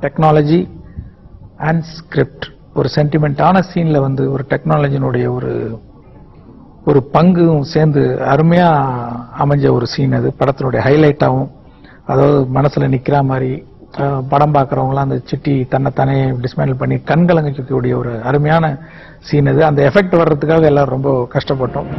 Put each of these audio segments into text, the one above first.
Technology and script ஒரு சென்டிமெண்டான சீன்ல வந்து ஒரு டெக்னாலஜினுடைய ஒரு பங்கும் சேர்ந்து அருமையா அமைஞ்ச ஒரு சீன். அது படத்தினுடைய ஹைலைட்டாகவும், அதாவது மனசுல நிக்கிற மாதிரி படம் பார்க்கறவங்களாம் அந்த சிட்டி தன்னைத்தானே டிஸ்மேண்டில் பண்ணி கண்கலங்கக்கூடிய ஒரு அருமையான சீன் அது. அந்த எஃபெக்ட் வர்றதுக்காக எல்லாரும் ரொம்ப கஷ்டப்பட்டோம்.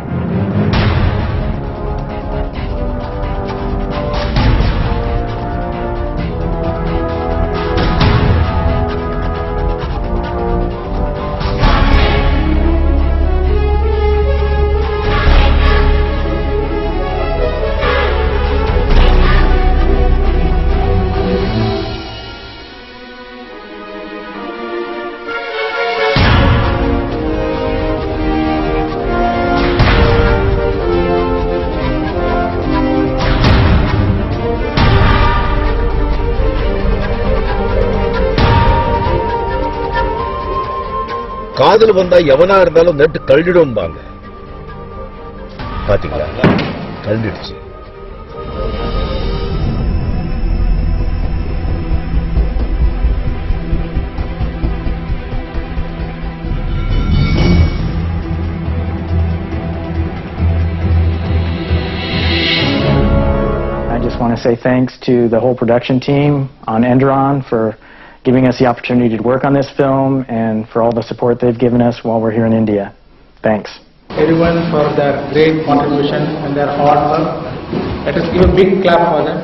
காதல் வந்தா எவனா இருந்தாலும் நட்டு கழுடிடும்பாங்க. பாத்தீங்களா, கழுடிடுச்சு. I just want to say thanks to the whole production team on Enderon for giving us the opportunity to work on this film and for all the support they've given us while we're here in India. Thanks. Everyone for their great contribution and their hard work. Let us give a big clap for them.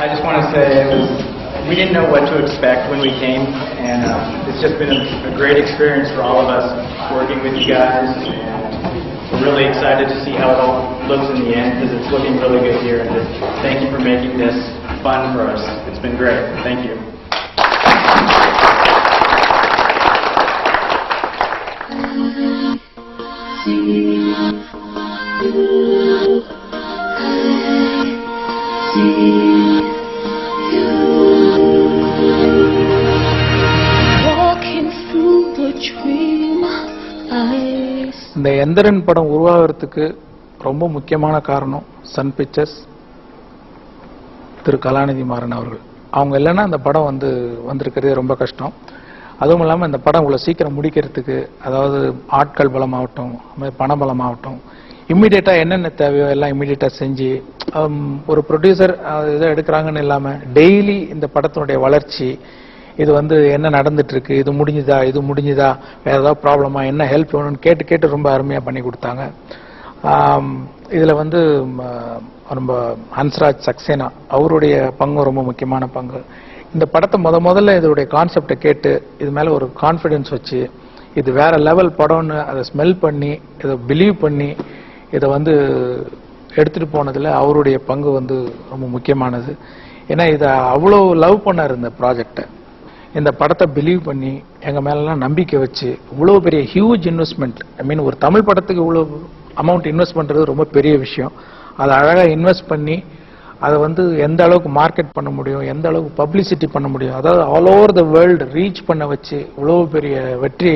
I just want to say we didn't know what to expect when we came, and it's just been a great experience for all of us working with you guys. We're really excited to see how it all looks in the end because it's looking really good here. And thank you for making this fun for us. It's been great. Thank you. Walking through the dream eyes. இந்த எந்திரன் படம் உருவாகிறதுக்கு ரொம்ப முக்கியமான காரணம் Sun pictures, திரு கலாநிதி மாறன் அவர்கள். அவங்க இல்லைன்னா அந்த படம் வந்திருக்கிறதே ரொம்ப கஷ்டம். அதுவும் இல்லாமல் இந்த படம் இவ்வளோ சீக்கிரம் முடிக்கிறதுக்கு, அதாவது ஆட்கள் பலமாகட்டும், பண பலமாகட்டும், இம்மிடியேட்டாக என்னென்ன தேவையோ எல்லாம் இம்மிடியேட்டாக செஞ்சு ஒரு ப்ரொடியூசர் இதை எடுக்கிறாங்கன்னு இல்லாமல் டெய்லி இந்த படத்தினுடைய வளர்ச்சி, இது என்ன நடந்துட்டு இருக்கு, இது முடிஞ்சுதா, வேற ஏதாவது ப்ராப்ளமா, என்ன ஹெல்ப் வேணும்னு கேட்டு ரொம்ப அருமையாக பண்ணி கொடுத்தாங்க. இதில் ரொம்ப ஹன்ஸ்ராஜ் சக்சேனா அவருடைய பங்கு ரொம்ப முக்கியமான பங்கு. இந்த படத்தை முதல்ல இதோடைய கான்செப்டை கேட்டு இது மேலே ஒரு கான்ஃபிடென்ஸ் வச்சு இது வேற லெவல் படம்னு அதை ஸ்மெல் பண்ணி இதை பிலீவ் பண்ணி இதை எடுத்துட்டு போனதில் அவருடைய பங்கு ரொம்ப முக்கியமானது. ஏன்னா இதை அவ்வளோ லவ் பண்ணார் இந்த ப்ராஜெக்டை. இந்த படத்தை பிலீவ் பண்ணி எங்கள் மேலெல்லாம் நம்பிக்கை வச்சு இவ்வளோ பெரிய ஹியூஜ் இன்வெஸ்ட்மெண்ட், ஐ மீன் ஒரு தமிழ் படத்துக்கு இவ்வளோ அமௌண்ட் இன்வெஸ்ட் பண்ணுறது ரொம்ப பெரிய விஷயம். அதை அழகாக இன்வெஸ்ட் பண்ணி அதை எந்த அளவுக்கு மார்க்கெட் பண்ண முடியும், எந்த அளவுக்கு பப்ளிசிட்டி பண்ண முடியும், அதாவது all over the world reach பண்ண வச்சு இவ்வளோ பெரிய வெற்றி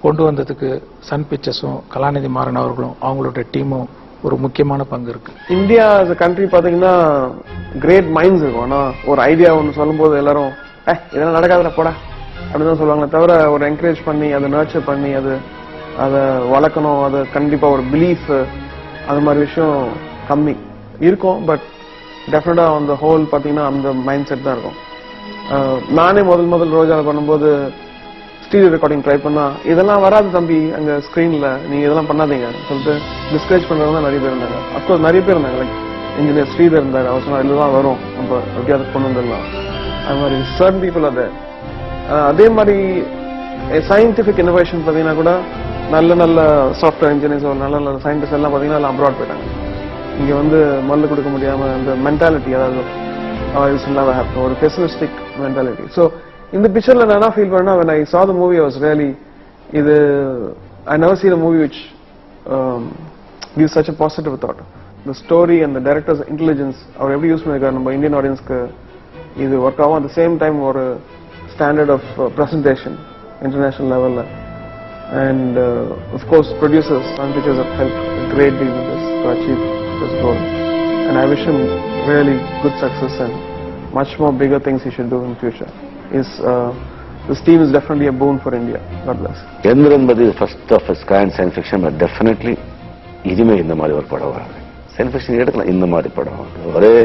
கொண்டு வந்ததுக்கு சன் பிக்சர்ஸும் கலாநிதி மாறன் அவர்களும் அவங்களோட டீமும் ஒரு முக்கியமான பங்கு இருக்கு. இந்தியா as a country பாத்தீங்கன்னா கிரேட் மைண்ட்ஸ் இருக்கும். ஆனா ஒரு ஐடியா ஒன்று சொல்லும் போது எல்லாரும் இதெல்லாம் நடக்காதுல போட அப்படிதான் சொல்லுவாங்களே தவிர ஒரு என்கரேஜ் பண்ணி அதை நர்ச்சர் பண்ணி அதை வளர்க்கணும், அது கண்டிப்பா ஒரு பிலீஃப், அது மாதிரி விஷயம் கம்மி இருக்கும். பட் டெஃபினட்டா அந்த ஹோல் பாத்தீங்கன்னா அந்த மைண்ட் செட் தான் இருக்கும். நானே முதல் ரோஜால பண்ணும்போது ஸ்டீரியோ ரெக்கார்டிங் ட்ரை பண்ணா இதெல்லாம் வராது தம்பி அங்க ஸ்கிரீன்ல, நீங்க இதெல்லாம் பண்ணாதீங்க சொல்லிட்டு டிஸ்கரேஜ் பண்றவங்க தான் நிறைய பேர் இருந்தாங்க. அப்கோர்ஸ் நிறைய பேர் இருந்தாங்க, லைக் இன்ஜினியர் ஸ்ரீதர் இருந்தாரு, அவர் சொன்னா இதுதான் வரும், நம்ம எப்படியாவது கொண்டு வந்துடலாம். அது மாதிரி சர்டன் பீப்புள் அது. அதே மாதிரி சயின்டிபிக் இன்னோவேஷன் பாத்தீங்கன்னா கூட நல்ல சாஃப்ட்வேர் இன்ஜினியர்ஸ், நல்ல சயின்டிஸ்ட் எல்லாம் பாத்தீங்கன்னா அப்ராட் போயிட்டாங்க. இங்க மல்லு கொடுக்க முடியாம இந்த மென்டாலிட்டி, அதாவது ஒரு பெசிமிஸ்டிக் மென்டாலிட்டி. ஸோ இந்த பிக்சர்ல நான் என்ன ஃபீல் பண்ணா, when I saw the movie I was really I never seen a movie which gives such a positive thought. The story and the director's intelligence அவர் எப்படி யூஸ் பண்ணிருக்காரு நம்ம இந்தியன் ஆடியன்ஸ்க்கு இது ஒர்க் ஆகும். அட் த சேம் டைம் ஒரு standard of presentation international லெவல்ல And of course, producers, Sun Pictures have helped a great deal in this to achieve this goal. And I wish him really good success and much more bigger things he should do in future. This team is definitely a boon for India. God bless. Chandran is the first of its kind science fiction, but definitely இதுமே இந்த மாதிரி ஒரு படம் வராது. Science fiction எடுக்கலாம் இந்த மாதிரி படம். ஒரே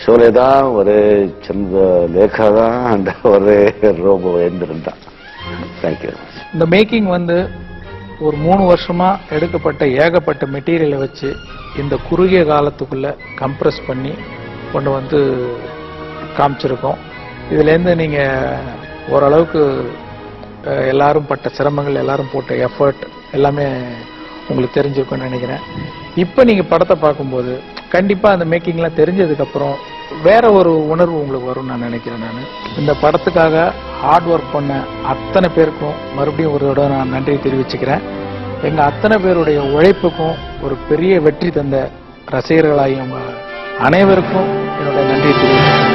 ஷோலே தான், ஒரே சந்திர லேகா தான், அந்த ஒரே ரோபோ எந்திரன் தான். தேங்க்யூ. இந்த மேக்கிங் வந்து ஒரு 3 வருஷமா எடுக்கப்பட்ட ஏகப்பட்ட மெட்டீரியலை வச்சு இந்த குறுகிய காலத்துக்குள்ள கம்ப்ரஸ் பண்ணி கொண்டு வந்து காமிச்சிருக்கோம். இதுலேருந்து நீங்க ஓரளவுக்கு எல்லாரும் பட்ட சிரமங்கள், எல்லாரும் போட்ட எஃபர்ட் எல்லாமே உங்களுக்கு தெரிஞ்சிருக்கும்னு நினைக்கிறேன். இப்போ நீங்க படத்தை பார்க்கும்போது கண்டிப்பா அந்த மேக்கிங்லாம் தெரிஞ்சதுக்கு அப்புறம் வேற ஒரு உணர்வு உங்களுக்கு வரும்னு நான் நினைக்கிறேன். நான் இந்த படத்துக்காக ஹார்ட் ஒர்க் பண்ண அத்தனை பேருக்கும் மறுபடியும் ஒரு தடவை நான் நன்றி தெரிவிச்சுக்கிறேன். எங்க அத்தனை பேருடைய உழைப்புக்கும் ஒரு பெரிய வெற்றி தந்த ரசிகர்களாகிய அனைவருக்கும் என்னோட நன்றி தெரிவிச்சுக்கிறேன்.